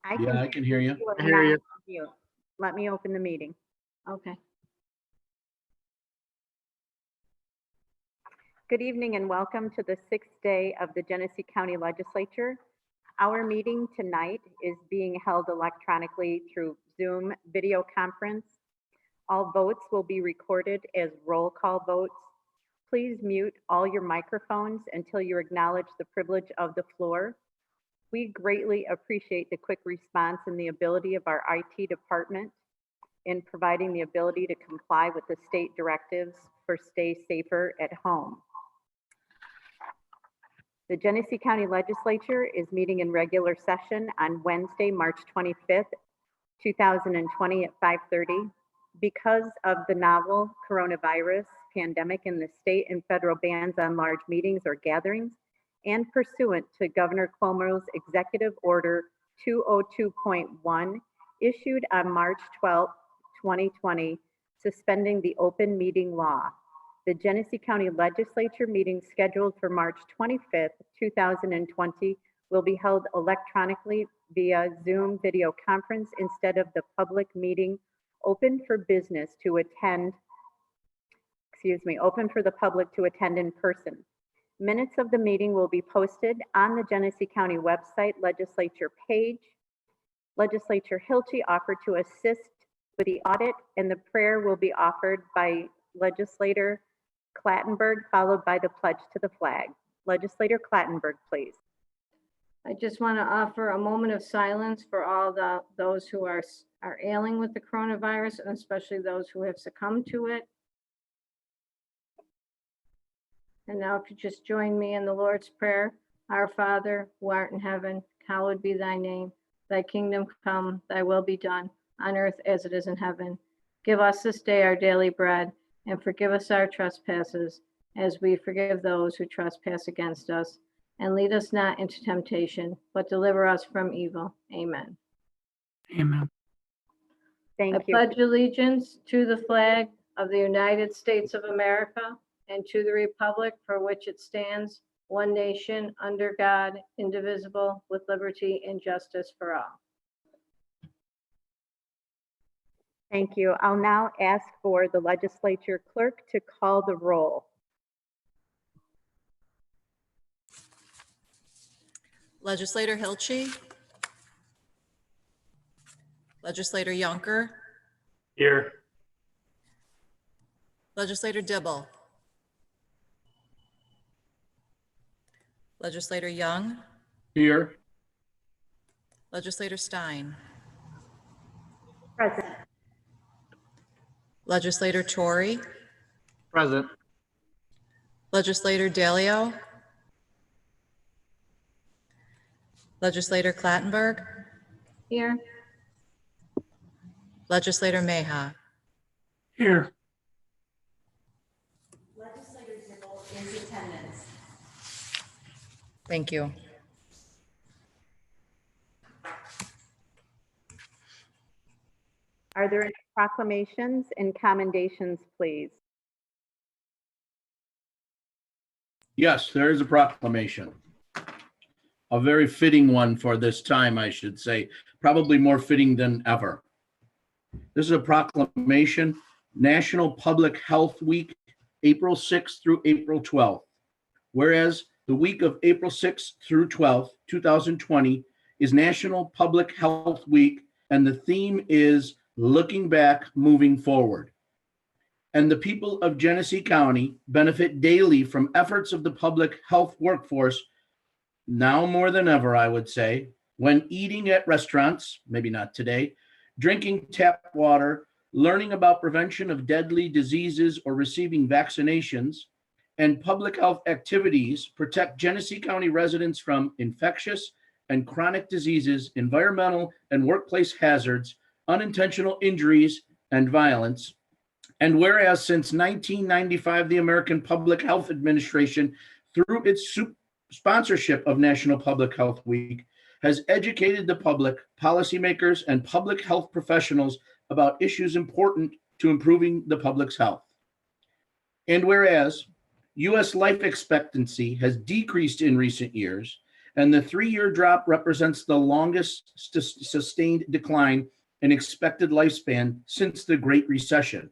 I Yeah, can I can hear you. you are I hear you. not mute. Let me open the meeting. Okay. Good evening and welcome to the sixth day of the Genesee County Legislature. Our meeting tonight is being held electronically through Zoom video conference. All votes will be recorded as roll call votes. Please mute all your microphones until you acknowledge the privilege of the floor. We greatly appreciate the quick response and the ability of our IT department in providing the ability to comply with the state directives for stay safer at home. The Genesee County Legislature is meeting in regular session on Wednesday, March 25th, 2020 at 5:30. Because of the novel coronavirus pandemic and the state and federal bans on large meetings or gatherings, and pursuant to Governor Cuomo's Executive Order 202.1 issued on March 12, 2020, suspending the open meeting law. The Genesee County Legislature meeting scheduled for March 25th, 2020 will be held electronically via Zoom video conference instead of the public meeting open for business to attend, open for the public to attend in person. Minutes of the meeting will be posted on the Genesee County website legislature page. Legislature Hilchey offered to assist with the audit, and the prayer will be offered by Legislator Clattenburg, followed by the pledge to the flag. Legislator Clattenburg, please. I just want to offer a moment of silence for all those who are ailing with the coronavirus, and especially those who have succumbed to it. And now if you just join me in the Lord's Prayer. Our Father, who art in heaven, hallowed be thy name. Thy kingdom come, thy will be done, on earth as it is in heaven. Give us this day our daily bread, and forgive us our trespasses, as we forgive those who trespass against us. And lead us not into temptation, but deliver us from evil. Amen. Amen. Thank I you. pledge allegiance to the flag of the United States of America and to the republic for which it stands, one nation, under God, indivisible, with liberty and justice for all. Thank you. I'll now ask for the legislature clerk to call the roll. Legislator Hilchey. Legislator Yonker. Here. Legislator Dibble. Legislator Young. Here. Legislator Stein. Present. Legislator Torrey. Present. Legislator Dalio. Legislator Clattenburg. Here. Legislator Meha. Here. Legislator Dibble is attendance. Thank you. Are there any proclamations and commendations, please? Yes, there is a proclamation. A very fitting one for this time, I should say. Probably more fitting than ever. This is a proclamation, National Public Health Week, April 6th through April 12th. Whereas the week of April 6th through 12th, 2020 is National Public Health Week, and the theme is Looking Back, Moving Forward. And the people of Genesee County benefit daily from efforts of the public health workforce, now more than ever, I would say, when eating at restaurants, maybe not today, drinking tap water, learning about prevention of deadly diseases or receiving vaccinations, and public health activities protect Genesee County residents from infectious and chronic diseases, environmental and workplace hazards, unintentional injuries, and violence. And whereas since 1995, the American Public Health Administration, through its sponsorship of National Public Health Week, has educated the public, policymakers, and public health professionals about issues important to improving the public's health. And whereas U.S. life expectancy has decreased in recent years, and the 3-year drop represents the longest sustained decline in expected lifespan since the Great Recession.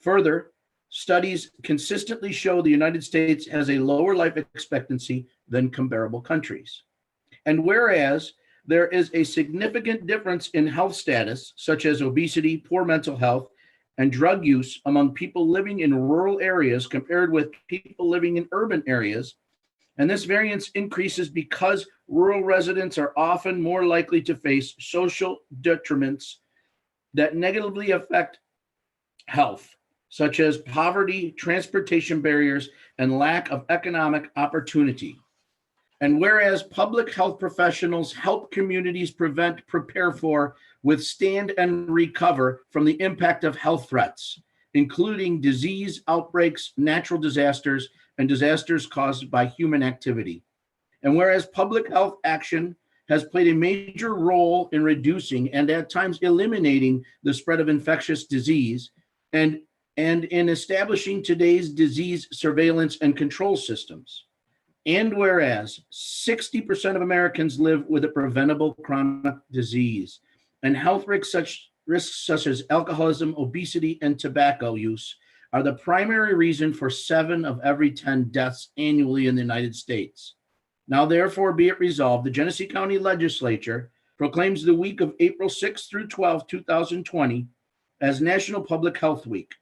Further, studies consistently show the United States has a lower life expectancy than comparable countries. And whereas there is a significant difference in health status, such as obesity, poor mental health, and drug use among people living in rural areas compared with people living in urban areas, and this variance increases because rural residents are often more likely to face social detriments that negatively affect health, such as poverty, transportation barriers, and lack of economic opportunity. And whereas public health professionals help communities prevent, prepare for, withstand, and recover from the impact of health threats, including disease outbreaks, natural disasters, and disasters caused by human activity. And whereas public health action has played a major role in reducing and at times eliminating the spread of infectious disease and in establishing today's disease surveillance and control systems. And whereas 60% of Americans live with a preventable chronic disease, and health risks such as alcoholism, obesity, and tobacco use are the primary reason for 7 of every 10 deaths annually in the United States. Now, therefore, be it resolved, the Genesee County Legislature proclaims the week of April 6th through 12th, 2020 as National Public Health Week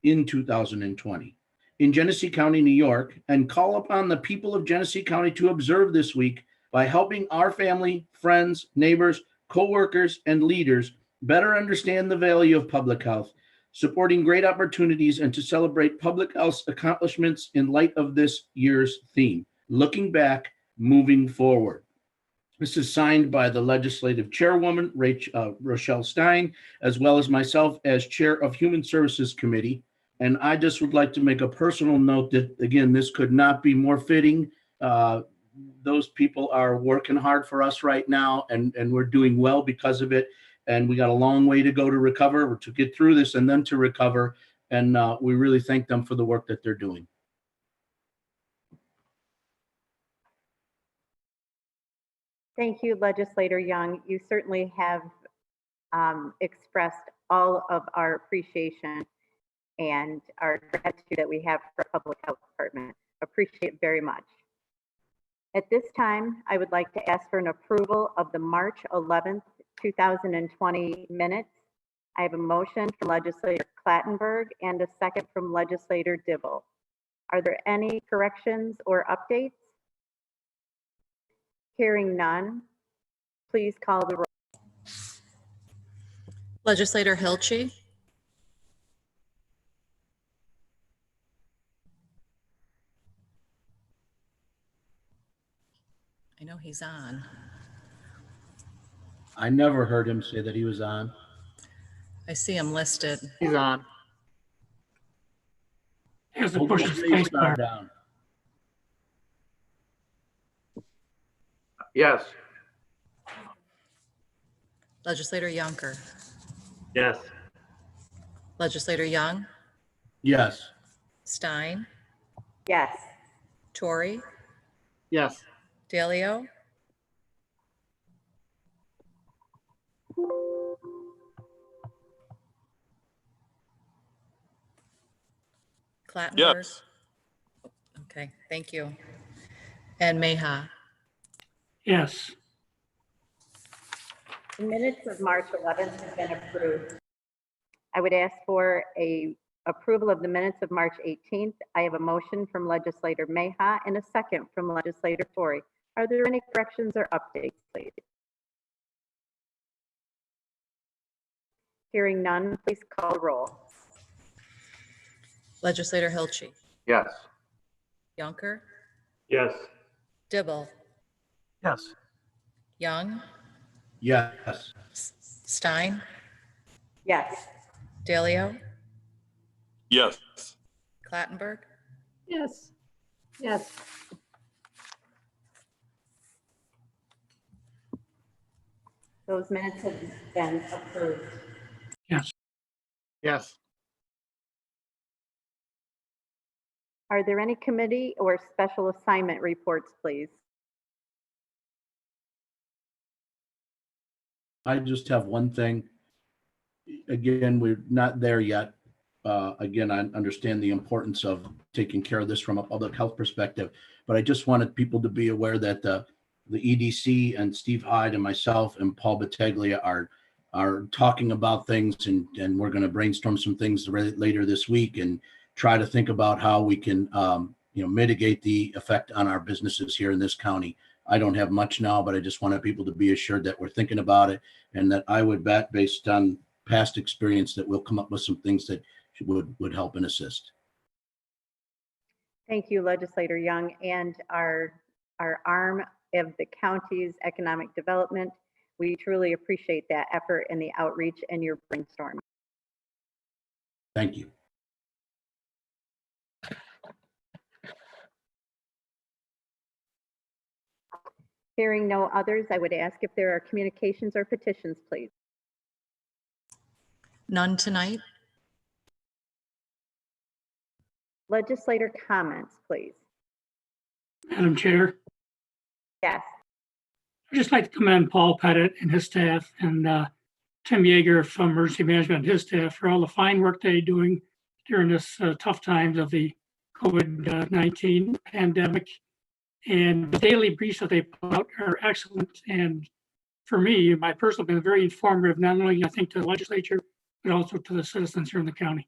in 2020 in Genesee County, New York, and call upon the people of Genesee County to observe this week by helping our family, friends, neighbors, co-workers, and leaders better understand the value of public health, supporting great opportunities, and to celebrate public health's accomplishments in light of this year's theme, looking back, moving forward. This is signed by the legislative chairwoman, Rochelle Stein, as well as myself as chair of Human Services Committee. And I just would like to make a personal note that, again, this could not be more fitting. Those people are working hard for us right now, and we're doing well because of it. And we got a long way to go to recover, or to get through this and then to recover. And we really thank them for the work that they're doing. Thank you, Legislator Young. You certainly have expressed all of our appreciation and our gratitude that we have for the Public Health Department. Appreciate it very much. At this time, I would like to ask for an approval of the March 11th, 2020 minutes. I have a motion from Legislator Clattenburg and a second from Legislator Dibble. Are there any corrections or updates? Hearing none, please call the roll. Legislator Hilchi, I know he's on. I never heard him say that he was on. I see him listed. He's on. He has to Hold push the his space space bar bar. down. Yes. Legislator Yonker, Yes. Legislator Young, Yes. Stein, Yes. Torrey, Yes. Dalio, Clattenburg. Yes. Okay, thank you. And Meha. Yes. The minutes of March 11th have been approved. I would ask for a approval of the minutes of March 18th. I have a motion from Legislator Meha and a second from Legislator Torrey. Are there any corrections or updates, please? Hearing none, please call roll. Legislator Hilchi, Yes. Yonker, Yes. Dibble, Yes. Young, Yes. Stein, Yes. Dalio, Yes. Clattenburg. Yes. Yes. Those minutes have been approved. Yes. Yes. Are there any committee or special assignment reports, please? I just have one thing. Again, we're not there yet. Again, I understand the importance of taking care of this from a public health perspective, but I just wanted people to be aware that the EDC and Steve Hyde and myself and Paul Battaglia are talking about things, and we're going to brainstorm some things later this week and try to think about how we can mitigate the effect on our businesses here in this county. I don't have much now, but I just wanted people to be assured that we're thinking about it, and that I would bet, based on past experience, that we'll come up with some things that would help and assist. Thank you, Legislator Young, and our arm of the county's economic development. We truly appreciate that effort and the outreach and your brainstorm. Thank you. Hearing no others, I would ask if there are communications or petitions, please. None tonight. Legislator comments, please. Madam Chair, Yes. I'd just like to commend Paul Pettit and his staff and Tim Yeager from Emergency Management and his staff for all the fine work they're doing during this tough times of the COVID-19 pandemic. And the daily briefs that they put out are excellent. And for me, my personal been very informative, not only I think to the legislature, but also to the citizens here in the county.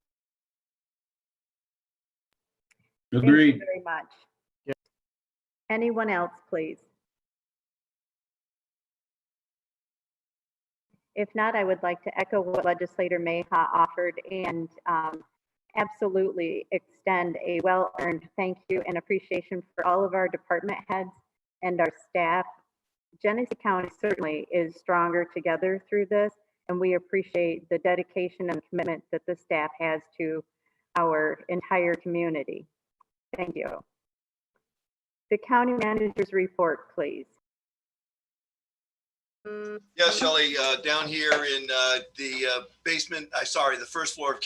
Agreed. Thank you very much. Anyone else, please? If not, I would like to echo what Legislator Mayha offered and absolutely extend a well-earned thank you and appreciation for all of our department heads and our staff. Genesee County certainly is stronger together through this, and we appreciate the dedication and commitment that the staff has to our entire community. Thank you. The county manager's report, please. Yes, Shelley, down here in the basement, the first floor of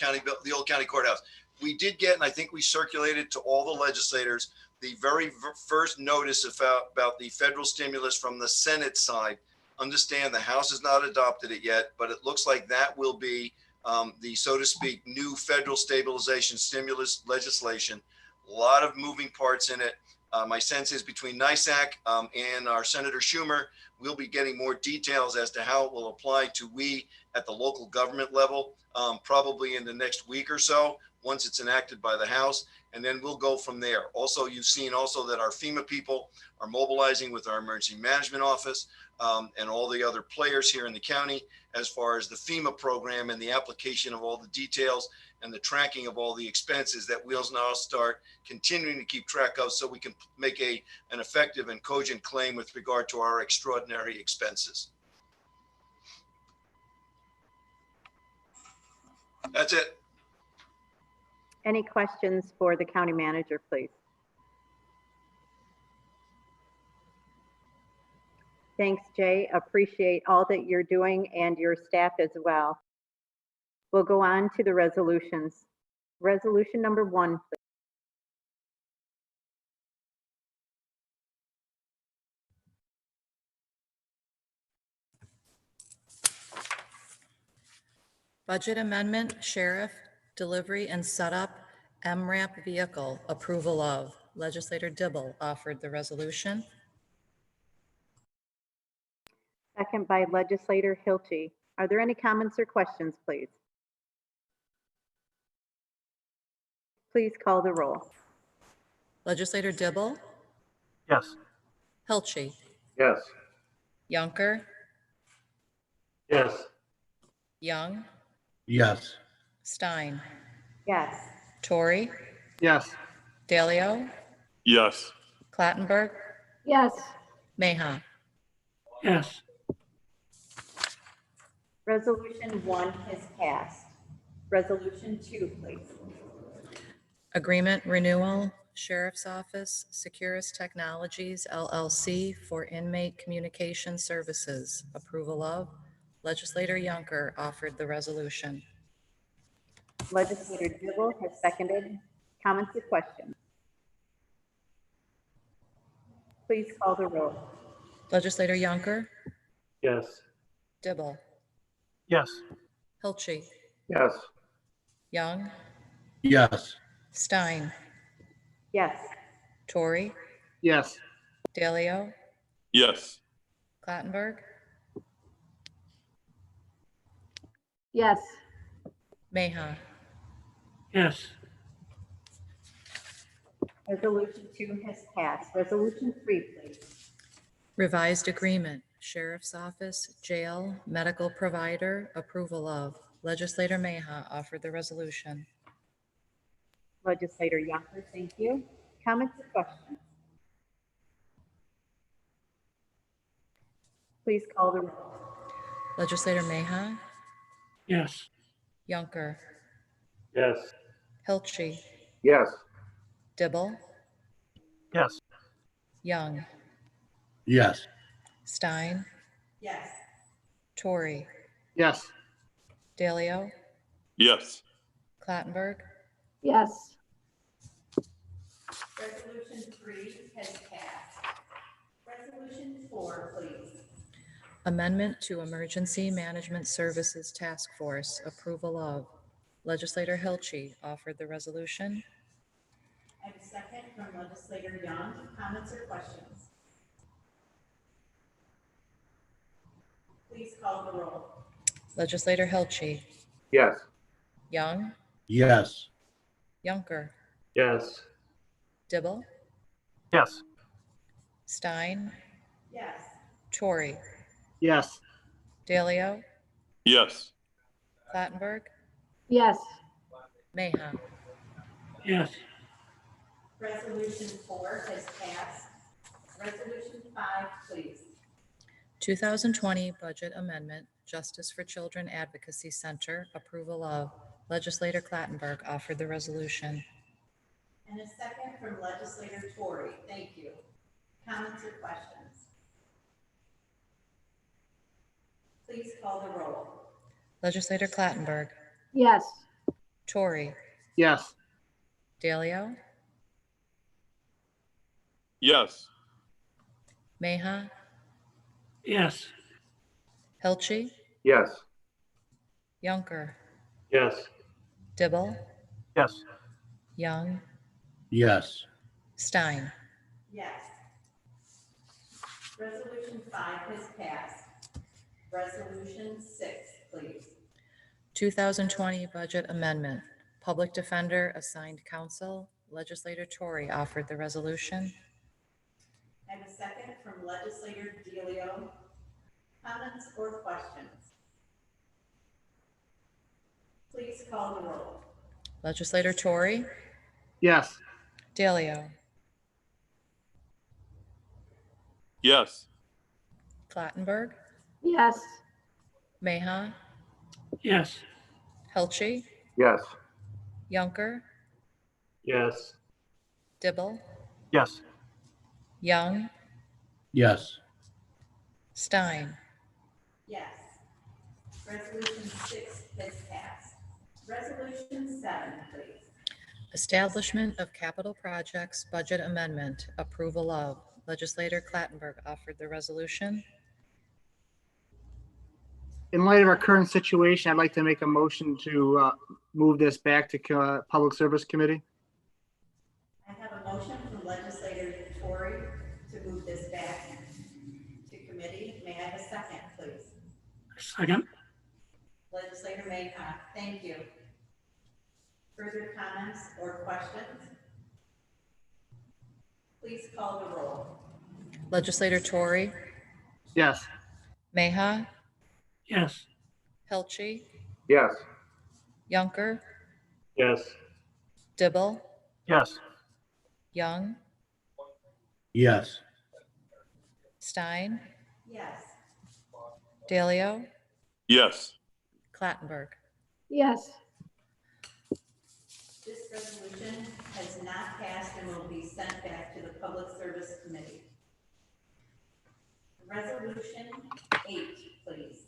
the old county courthouse. We did get, and I think we circulated to all the legislators, the very first notice about the federal stimulus from the Senate side. Understand the House has not adopted it yet, but it looks like that will be the, so to speak, new federal stabilization stimulus legislation. A lot of moving parts in it. My sense is between NISAC and our Senator Schumer, we'll be getting more details as to how it will apply to we at the local government level, probably in the next week or so, once it's enacted by the House, and then we'll go from there. Also, you've seen also that our FEMA people are mobilizing with our emergency management office and all the other players here in the county as far as the FEMA program and the application of all the details and the tracking of all the expenses that we'll now start continuing to keep track of, so we can make an effective and cogent claim with regard to our extraordinary expenses. That's it. Any questions for the county manager, please? Thanks, Jay. Appreciate all that you're doing and your staff as well. We'll go on to the resolutions. Resolution number 1, please. Budget amendment, sheriff, delivery and setup, MRAP vehicle, approval of. Legislator Dibble offered the resolution. Second by Legislator Hilty. Are there any comments or questions, please? Please call the roll. Legislator Dibble, Yes. Hilchi, Yes. Yunker, Yes. Young, Yes. Stein, Yes. Torrey, Yes. Dalio, Yes. Clattenburg, Yes. Mayha. Yes. Resolution 1 has passed. Resolution 2, please. Agreement renewal, Sheriff's Office, Securus Technologies LLC for inmate communication services, approval of. Legislator Yunker offered the resolution. Legislator Dibble has seconded. Comments or questions? Please call the roll. Legislator Yunker, Yes. Dibble, Yes. Hilchi, Yes. Young, Yes. Stein, Yes. Torrey, Yes. Dalio, Yes. Clattenburg, Yes. Maha. Yes. Resolution 2 has passed. Resolution 3, please. Revised agreement, Sheriff's Office, Jail, Medical Provider, approval of. Legislator Maha offered the resolution. Legislator Younker, thank you. Comments or questions? Please call the roll. Legislator Maha, Yes. Yunker, Yes. Hilchi, Yes. Dibble, Yes. Young, Yes. Stein, Yes. Torrey, Yes. Dalio, Yes. Clattenburg, Yes. Resolution 3 has passed. Resolution 4, please. amendment to Emergency Management Services Task Force, approval of. Legislator Hilchi offered the resolution. I have a second from Legislator Young. Comments or questions? Please call the roll. Legislator Hilchi, Yes. Young, Yes. Yunker, Yes. Dibble, Yes. Stein, Yes. Torrey, Yes. Dalio, Yes. Clattenburg, Yes. Maha. Yes. Resolution 4 has passed. Resolution 5, please. 2020 Budget Amendment, Justice for Children Advocacy Center, approval of. Legislator Clattenburg offered the resolution. And a second from Legislator Torrey. Thank you. Comments or questions? Please call the roll. Legislator Clattenburg, Yes. Torrey, Yes. Dalio, Yes. Maha, Yes. Hilchi, Yes. Yunker, Yes. Dibble, Yes. Young, Yes. Stein. Yes. Resolution 5 has passed. Resolution 6, please. 2020 Budget Amendment, Public Defender Assigned Counsel. Legislator Torrey offered the resolution. I have a second from Legislator Delio. Comments or questions? Please call the roll. Legislator Torrey, Yes. Dalio, Yes. Clattenburg, Yes. Maha, Yes. Hilchi, Yes. Yunker, Yes. Dibble, Yes. Young, Yes. Stein. Yes. Resolution 6 has passed. Resolution 7, please. Establishment of Capital Projects Budget Amendment, approval of. Legislator Clattenburg offered the resolution. In light of our current situation, I'd like to make a motion to move this back to Public Service Committee. I have a motion from Legislator Torrey to move this back to committee. May I have a second, please? Second. Legislator Maycock, thank you. Further comments or questions? Please call the roll. Legislator Torrey, Yes. Maha, Yes. Hilchi, Yes. Yunker, Yes. Dibble, Yes. Young, Yes. Stein, Yes. Dalio, Yes. Clattenburg. Yes. This resolution has not passed and will be sent back to the Public Service Committee. Resolution 8, please.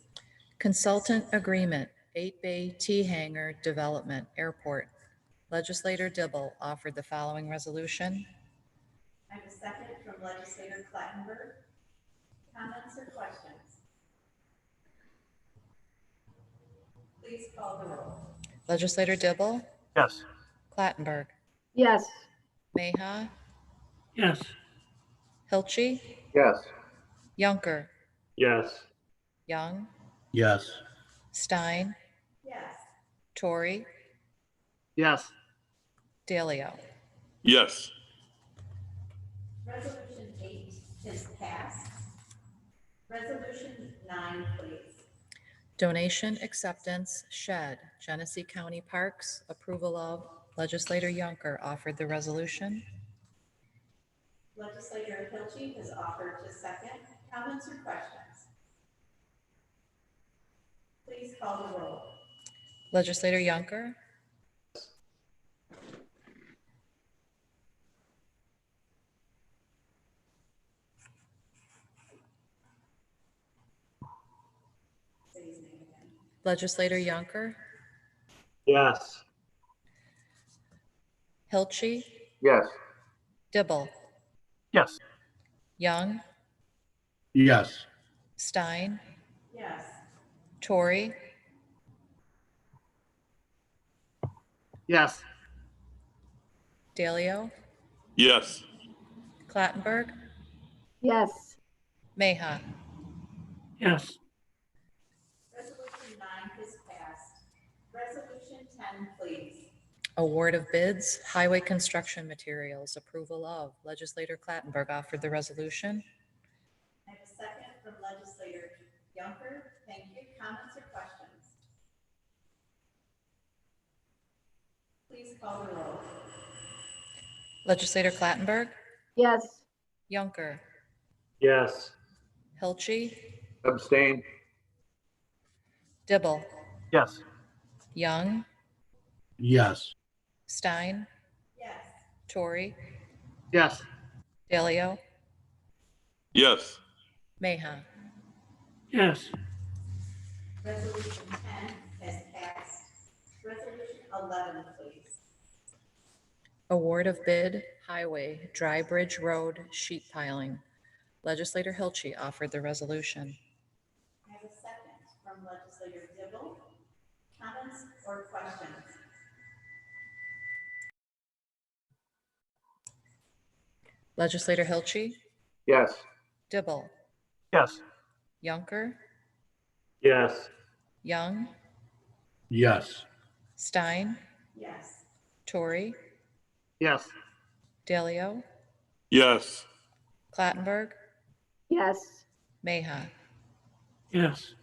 Consultant Agreement, 8 Bay T Hangar Development, Airport. Legislator Dibble offered the following resolution. I have a second from Legislator Clattenburg. Comments or questions? Please call the roll. Legislator Dibble, Yes. Clattenburg, Yes. Mayha, yes, Hilchi, Yes. Yunker, Yes. Young, Yes. Stein. Yes. Tori, Yes. Dalio. Yes. Resolution 8 is passed. Resolution 9, please. Donation acceptance shed, Genesee County Parks, approval of. Legislator Yunker offered the resolution. Legislator Hilchi has offered to second. Comments or questions? Please call the roll. Legislator Yunker, Legislator Yunker, Yes. Hilchi, Yes. Dibble, Yes. Young, Yes. Stein. Yes. Tori, Yes. Dalio, Yes. Clattenburg, Yes. Mayha. yes, Resolution 9 is passed. Resolution 10, please. Award of bids, highway construction materials, approval of. Legislator Clattenburg offered the resolution. I have a second from Legislator Yunker. Thank you. Comments or questions? Please call the roll. Legislator Clattenburg, Yes. Yunker, Yes. Hilchi, Abstain. Dibble, Yes. Young, Yes. Stein. Yes. Tori, Yes. Dalio, Yes. Mayha. yes, Resolution 10 has passed. Resolution 11, please. Award of bid, highway, Dry Bridge Road, sheet piling. Legislator Hilchi offered the resolution. I have a second from Legislator Dibble. Comments or questions? Legislator Hilchi, Yes. Dibble, Yes. Yunker, Yes. Young, Yes. Stein. Yes. Tori, Yes. Dalio, Yes. Clattenburg, Yes. Mayha. yes,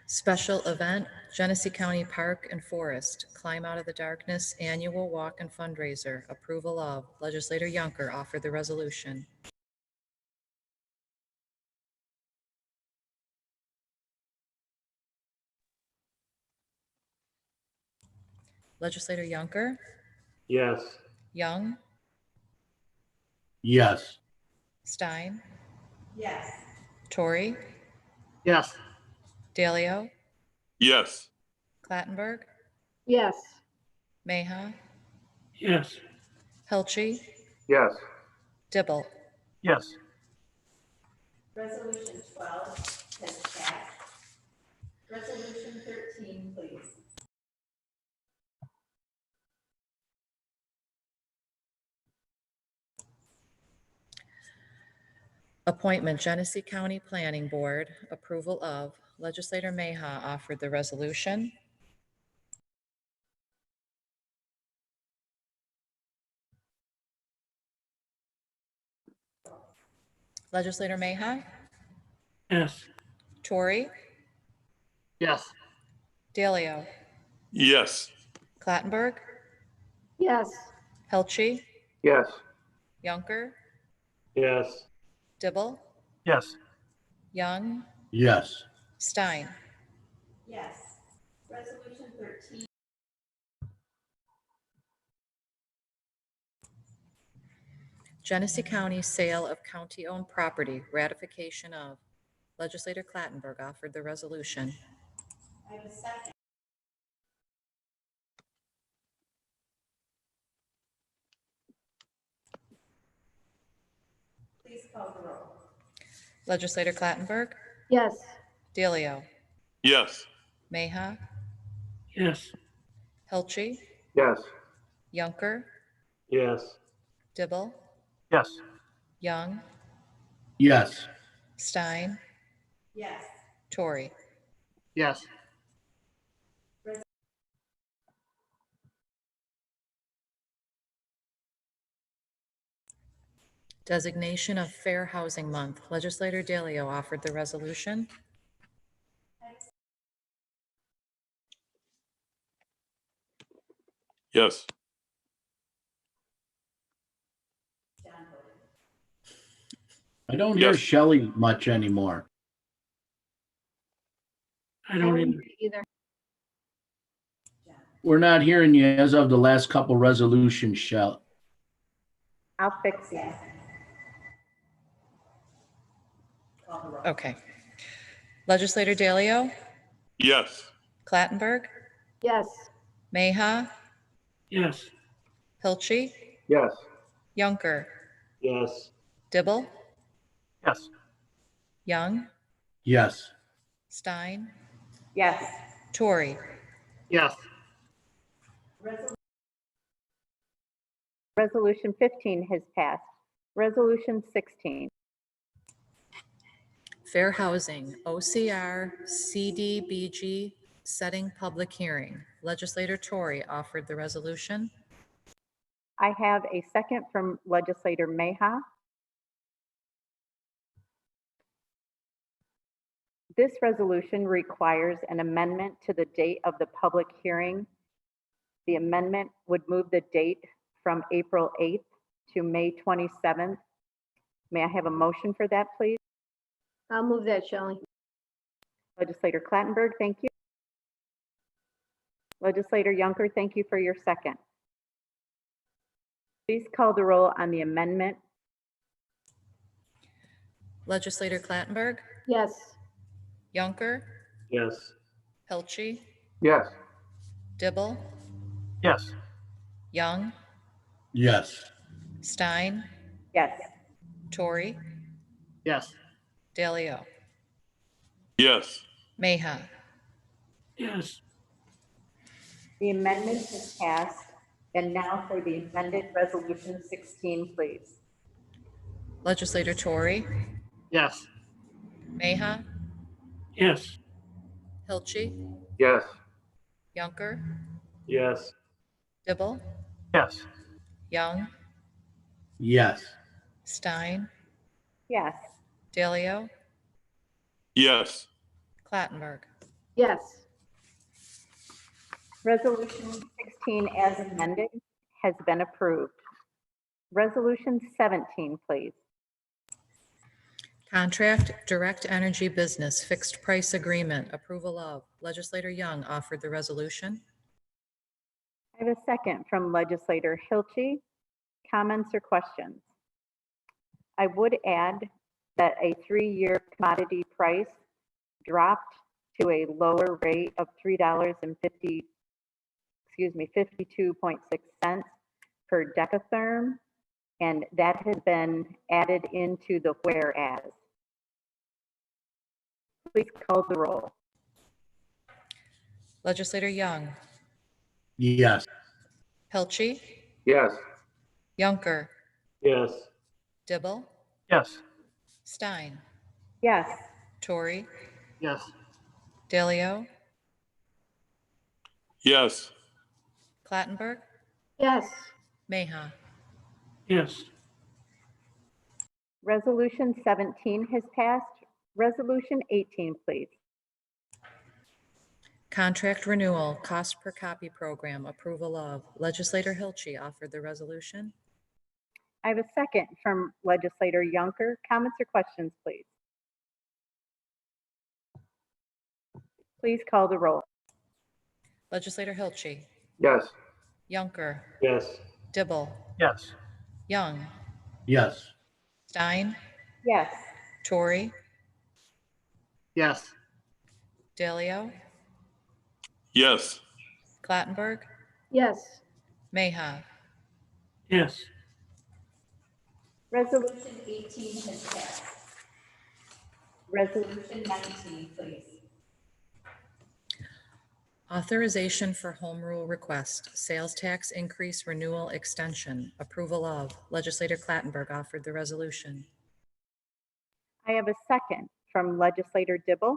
Special event, Genesee County Park and Forest, Climb Out of the Darkness Annual Walk and Fundraiser, approval of. Legislator Yunker offered the resolution. Legislator Yunker, Yes. Young, Yes. Stein. Yes. Tori, Yes. Dalio, Yes. Clattenburg, Yes. Mayha, yes, Hilchi, Yes. Dibble. Yes. Resolution 12 has passed. Resolution 13, please. Appointment, Genesee County Planning Board, approval of. Legislator Mayha offered the resolution. Legislator Mayha, yes, Tori, Yes. Dalio, Yes. Clattenburg, Yes. Hilchi, Yes. Yunker, Yes. Dibble, Yes. Young, Yes. Stein. Yes. Resolution 13. Genesee County sale of county-owned property, ratification of. Legislator Clattenburg offered the resolution. I have a second. Legislator Clattenburg, Yes. Delio, Yes. Meha, yes, Hilchi, Yes. Yunker, Yes. Dibble, Yes. Young, Yes. Stein. Yes. Tori. Yes. Designation of Fair Housing Month. Legislator Delio offered the resolution. Yes. I don't hear Yes. Shelley much anymore. I don't even, Either. We're not hearing you as of the last couple resolutions, Shell. I'll fix it. Okay. Legislator Delio, Yes. Clattenburg, Yes. Meha, yes, Hilchi, Yes. Yunker, Yes. Dibble, Yes. Young, Yes. Stein, Yes. Tori. Yes. Resolution 15 has passed. Resolution 16. Fair Housing, OCR, CDBG, setting public hearing. Legislator Tori offered the resolution. I have a second from Legislator Meha. This resolution requires an amendment to the date of the public hearing. The amendment would move the date from April 8th to May 27th. May I have a motion for that, please? I'll move that, Shelley. Legislator Clattenburg, thank you. Legislator Yunker, thank you for your second. Please call the roll on the amendment. Legislator Clattenburg, Yes. Yunker, Yes. Hilchi, Yes. Dibble, Yes. Young, Yes. Stein, Yes. Tori, Yes. Delio, Yes. Meha. yes, The amendment has passed. And now for the amended resolution 16, please. Legislator Tori, Yes. Meha, yes, Hilchi, Yes. Yunker, Yes. Dibble, Yes. Young, Yes. Stein, Yes. Delio, Yes. Clattenburg. Yes. Resolution 16 as amended has been approved. Resolution 17, please. Contract Direct Energy Business Fixed Price Agreement, approval of. Legislator Young offered the resolution. I have a second from Legislator Hilchi. Comments or questions? I would add that a 3-year commodity price dropped to a lower rate of $52.6 per decatherm, and that has been added into the whereas. Please call the roll. Legislator Young, Yes. Hilchi, Yes. Yunker, Yes. Dibble, Yes. Stein, Yes. Tori, Yes. Delio, Yes. Clattenburg, Yes. Meha. yes, Resolution 17 has passed. Resolution 18, please. Contract Renewal Cost Per Copy Program, approval of. Legislator Hilchi offered the resolution. I have a second from Legislator Yunker. Comments or questions, please? Please call the roll. Legislator Hilchi, Yes. Yunker, Yes. Dibble, Yes. Young, Yes. Stein, Yes. Tori, Yes. Delio, Yes. Clattenburg, Yes. Meha. yes, Resolution 18 has passed. Resolution 19, please. Authorization for home rule request, sales tax increase renewal extension, approval of. Legislator Clattenburg offered the resolution. I have a second from Legislator Dibble.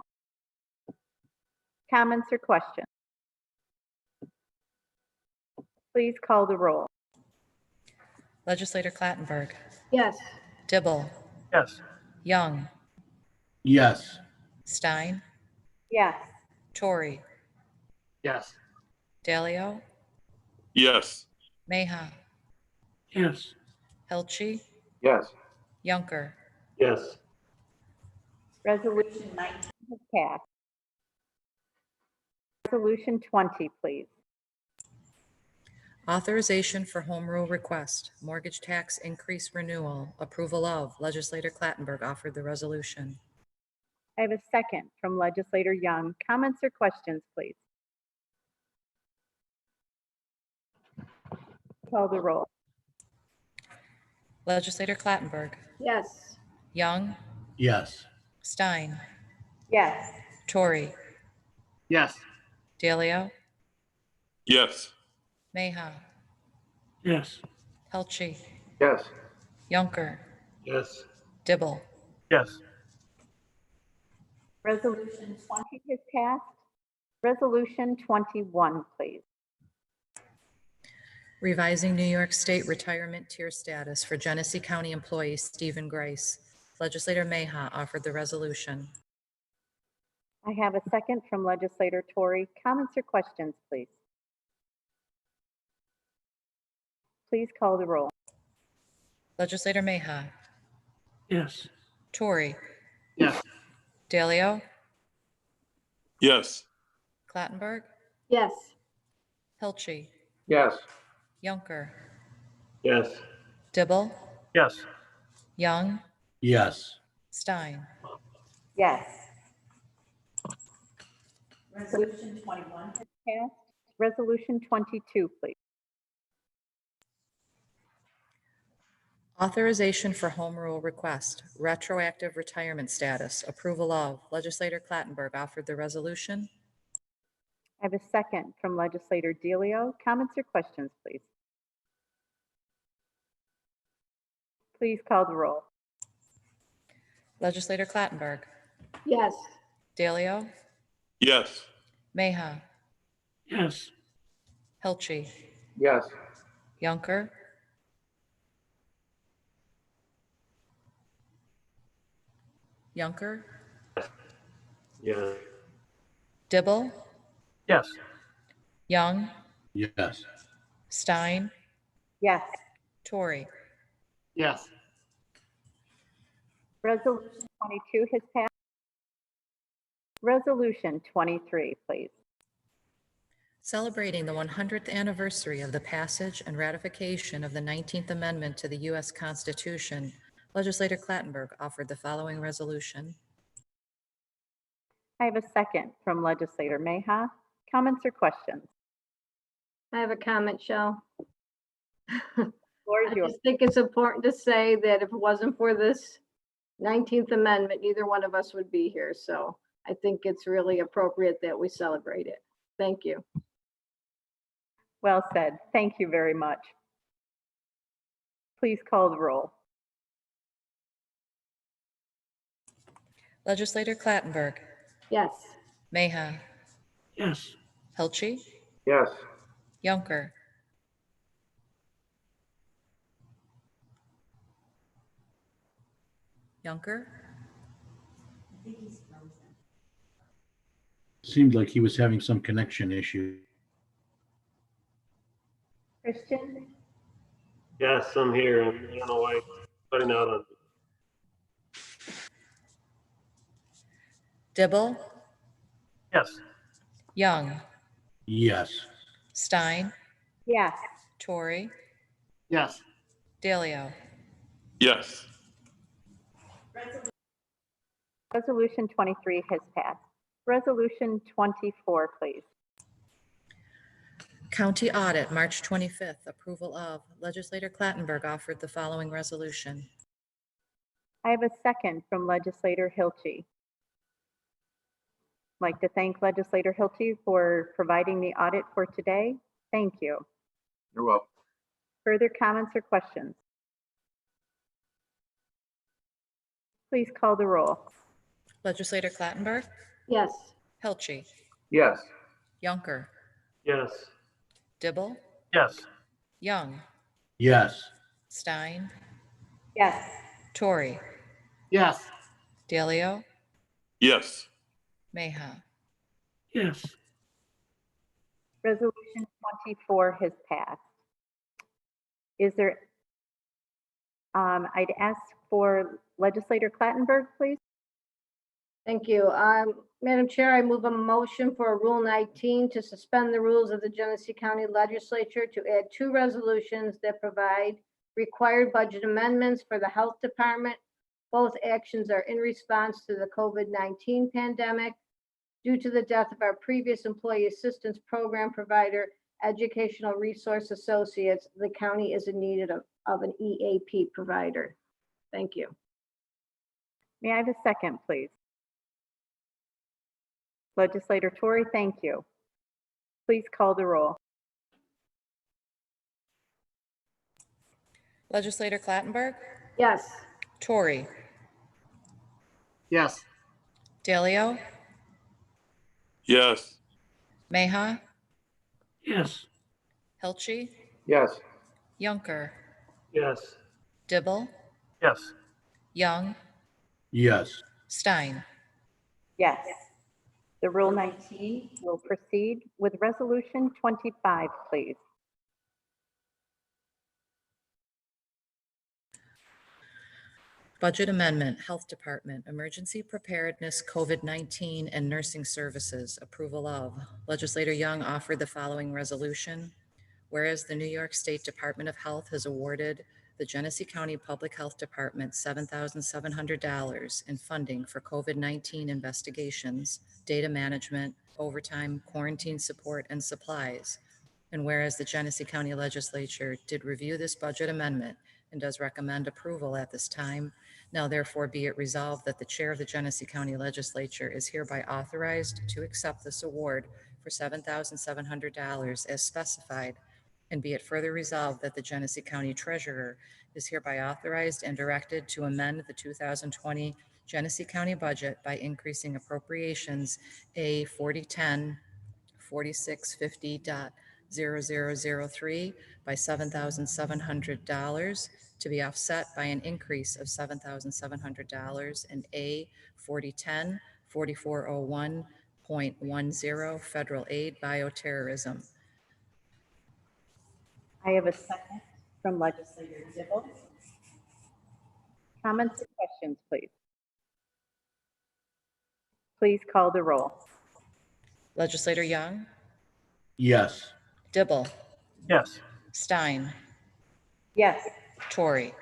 Comments or questions? Please call the roll. Legislator Clattenburg, Yes. Dibble, Yes. Young, Yes. Stein, Yes. Torrey, Yes. Dalio, Yes. Meha, yes, Helchi, Yes. Yunker, Yes. Resolution 19 has passed. Resolution 20, please. authorization for home rule request, mortgage tax increase renewal, approval of. Legislator Clattenburg offered the resolution. I have a second from Legislator Young. Comments or questions, please? Call the roll. Legislator Clattenburg, Yes. Young, Yes. Stein, Yes. Torrey, Yes. Dalio, Yes. Meha, yes, Helchi, Yes. Yunker, Yes. Dibble, Yes. Resolution 20 has passed. Resolution 21, please. revising New York State retirement tier status for Genesee County employee Stephen Grace. Legislator Meha offered the resolution. I have a second from Legislator Torrey. Comments or questions, please? Please call the roll. Legislator Meha, yes, Torrey, Yes. Dalio, Yes. Clattenburg, Yes. Helchi, Yes. Yunker, Yes. Dibble, Yes. Young, Yes. Stein. Yes. Resolution 21 has passed. Resolution 22, please. Authorization for home rule request, retroactive retirement status, approval of. Legislator Clattenburg offered the resolution. I have a second from Legislator Delio. Comments or questions, please? Please call the roll. Legislator Clattenburg, Yes. Dalio, Yes. Meha, yes, Helchi, Yes. Yunker, Yes. Dibble, Yes. Young, Yes. Stein, Yes. Torrey. Yes. Resolution 22 has passed. Resolution 23, please. Celebrating the 100th anniversary of the passage and ratification of the 19th Amendment to the U.S. Constitution, Legislator Clattenburg offered the following resolution. I have a second from Legislator Meha. Comments or questions? I have a comment, Shel. Floor is I yours. just think it's important to say that if it wasn't for this 19th Amendment, neither one of us would be here. So I think it's really appropriate that we celebrate it. Thank you. Well said. Thank you very much. Please call the roll. Legislator Clattenburg, Yes. Meha, yes, Helchi, Yes. Yunker, Seemed like he was having some connection issue. Christian? Yes, I'm here. I don't know why it's cutting out on me. Dibble, Yes. Young, Yes. Stein, Yes. Torrey, Yes. Dalio. Yes. Resolution 23 has passed. Resolution 24, please. County audit, March 25th, approval of. Legislator Clattenburg offered the following resolution. I have a second from Legislator Hilty. I'd like to thank Legislator Hilty for providing the audit for today. Thank you. You're welcome. Further comments or questions? Please call the roll. Legislator Clattenburg, Yes. Helchi, Yes. Yunker, Yes. Dibble, Yes. Young, Yes. Stein, Yes. Torrey, Yes. Dalio, Yes. Mayha. yes, Resolution 24 has passed. Is there, I'd ask for Legislator Clattenburg, please. Thank you. Madam Chair, I move a motion for Rule 19 to suspend the rules of the Genesee County Legislature to add 2 resolutions that provide required budget amendments for the Health Department. Both actions are in response to the COVID-19 pandemic. Due to the death of our previous employee assistance program provider, Educational Resource Associates, the county is in need of an EAP provider. Thank you. May I have a second, please? Legislator Torrey, thank you. Please call the roll. Legislator Clattenburg, Yes. Torrey, Yes. Dalio, Yes. Mayha, yes, Helchi, Yes. Yunker, Yes. Dibble, Yes. Young, Yes. Stein. Yes. The Rule 19 will proceed with Resolution 25, please. Budget Amendment, Health Department, Emergency Preparedness, COVID-19, and Nursing Services, approval of. Legislator Young offered the following resolution. Whereas the New York State Department of Health has awarded the Genesee County Public Health Department $7,700 in funding for COVID-19 investigations, data management, overtime, quarantine support, and supplies. And whereas the Genesee County Legislature did review this budget amendment and does recommend approval at this time, now therefore be it resolved that the chair of the Genesee County Legislature is hereby authorized to accept this award for $7,700 as specified. And be it further resolved that the Genesee County Treasurer is hereby authorized and directed to amend the 2020 Genesee County budget by increasing appropriations A 4010 4650.0003 by $7,700 to be offset by an increase of $7,700 in A 4010 4401.10 federal aid bioterrorism. I have a second from Legislator Dibble. Comments or questions, please? Please call the roll. Legislator Young, Yes. Dibble, Yes. Stein, Yes. Torrey,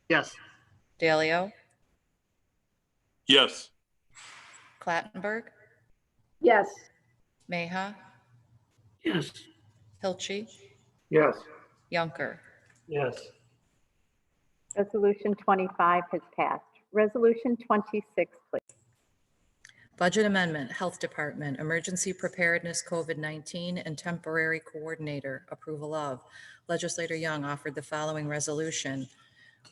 Yes. Dalio, Yes. Clattenburg, Yes. Mayha, yes, Hilchi, Yes. Yunker. Yes. Resolution 25 has passed. Resolution 26, please. Budget Amendment, Health Department, Emergency Preparedness, COVID-19, and Temporary Coordinator, approval of. Legislator Young offered the following resolution.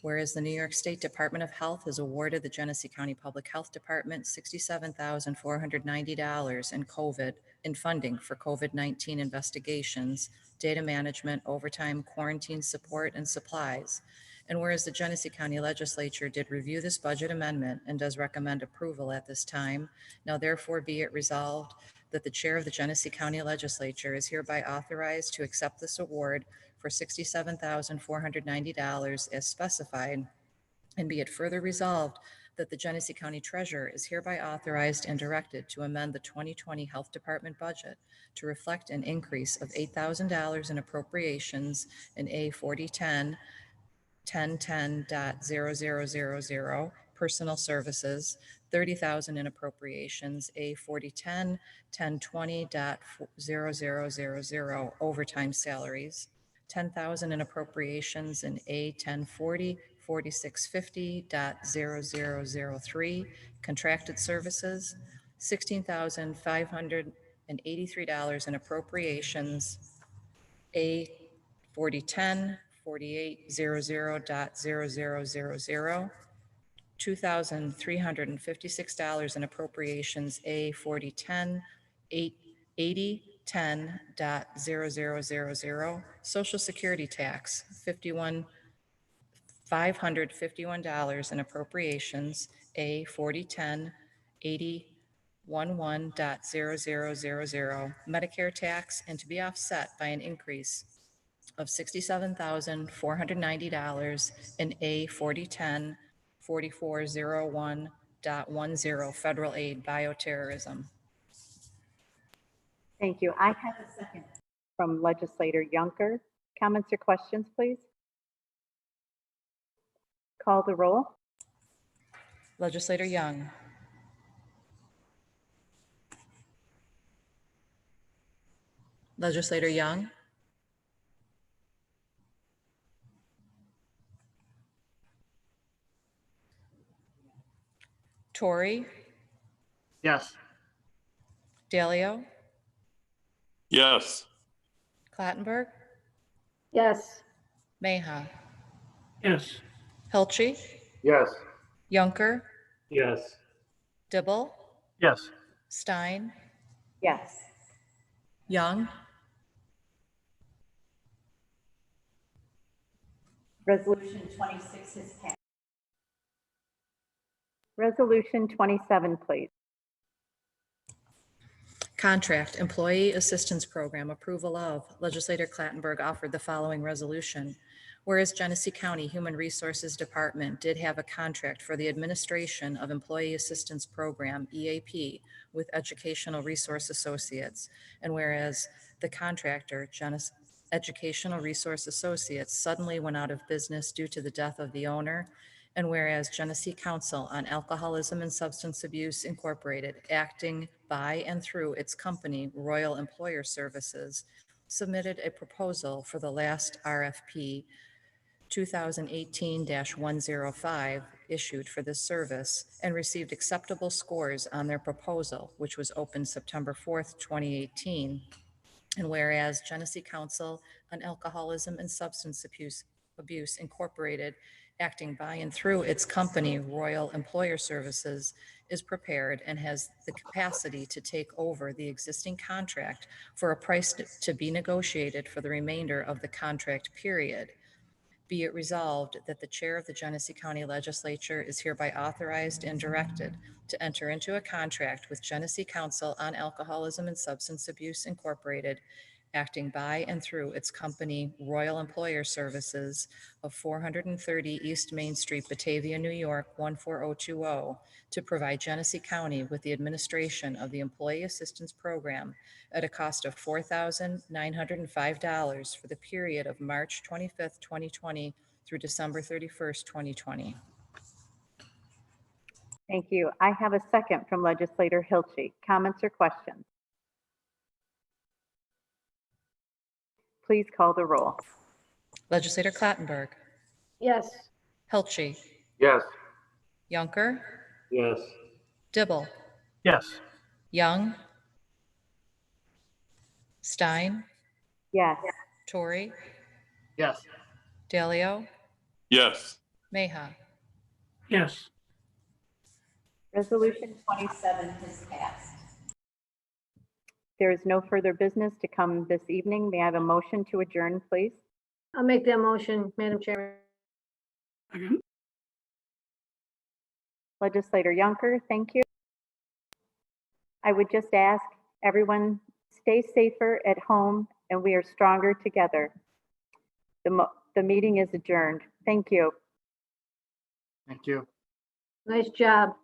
Whereas the New York State Department of Health has awarded the Genesee County Public Health Department $67,490 in funding for COVID-19 investigations, data management, overtime, quarantine support, and supplies. And whereas the Genesee County Legislature did review this budget amendment and does recommend approval at this time, now therefore be it resolved that the chair of the Genesee County Legislature is hereby authorized to accept this award for $67,490 as specified, and be it further resolved that the Genesee County Treasurer is hereby authorized and directed to amend the 2020 Health Department budget to reflect an increase of $8,000 in appropriations in A 4010 1010.0000 personal services, 30,000 in appropriations, A 4010 1020.0000 overtime salaries, 10,000 in appropriations in A 1040 4650.0003, contracted services, $16,583 in appropriations, A 4010, 4800.0000, $2,356 in appropriations, A 4010, 8010.0000, Social Security tax, $551 in appropriations, A 4010, 8011.0000, Medicare tax, and to be offset by an increase of $67,490 in A 4010, 4401.10, federal aid bioterrorism. Thank you. I have a second from Legislator Yunker. Comments or questions, please? Call the roll. Legislator Young. Legislator Young. Tory. Yes. Dalio. Yes. Clattenburg. Yes. Yes. Mayha. Hilchi. Yes. Yunker. Yes. Dibble. Yes. Stein. Yes. Young. Resolution 26 is passed. Resolution 27, please. Contract Employee Assistance Program approval of. Legislator Clattenburg offered the following resolution. Whereas Genesee County Human Resources Department did have a contract for the administration of Employee Assistance Program, EAP, with Educational Resource Associates, and whereas the contractor, Educational Resource Associates, suddenly went out of business due to the death of the owner, and whereas Genesee Council on Alcoholism and Substance Abuse Incorporated, acting by and through its company, Royal Employer Services, submitted a proposal for the last RFP 2018-105 issued for this service and received acceptable scores on their proposal, which was opened September 4th, 2018. And whereas Genesee Council on Alcoholism and Substance Abuse Incorporated, acting by and through its company, Royal Employer Services, is prepared and has the capacity to take over the existing contract for a price to be negotiated for the remainder of the contract period. Be it resolved that the chair of the Genesee County Legislature is hereby authorized and directed to enter into a contract with Genesee Council on Alcoholism and Substance Abuse Incorporated, acting by and through its company, Royal Employer Services, of 430 East Main Street, Batavia, New York, 14020, to provide Genesee County with the administration of the Employee Assistance Program at a cost of $4,905 for the period of March 25th, 2020 through December 31st, 2020. Thank you. I have a second from Legislator Hilchi. Comments or questions? Please call the roll. Legislator Clattenburg. Yes. Hilchi. Yes. Yunker. Yes. Dibble. Yes. Young. Stein. Yes. Tory. Yes. Dalio. Yes. Mayha. Yes. Resolution 27 is passed. There is no further business to come this evening. May I have a motion to adjourn, please? I'll make that motion, Madam Chairman. Second. Legislator Yunker, thank you. I would just ask everyone, stay safer at home, and we are stronger together. The meeting is adjourned. Thank you. Thank you. Nice job.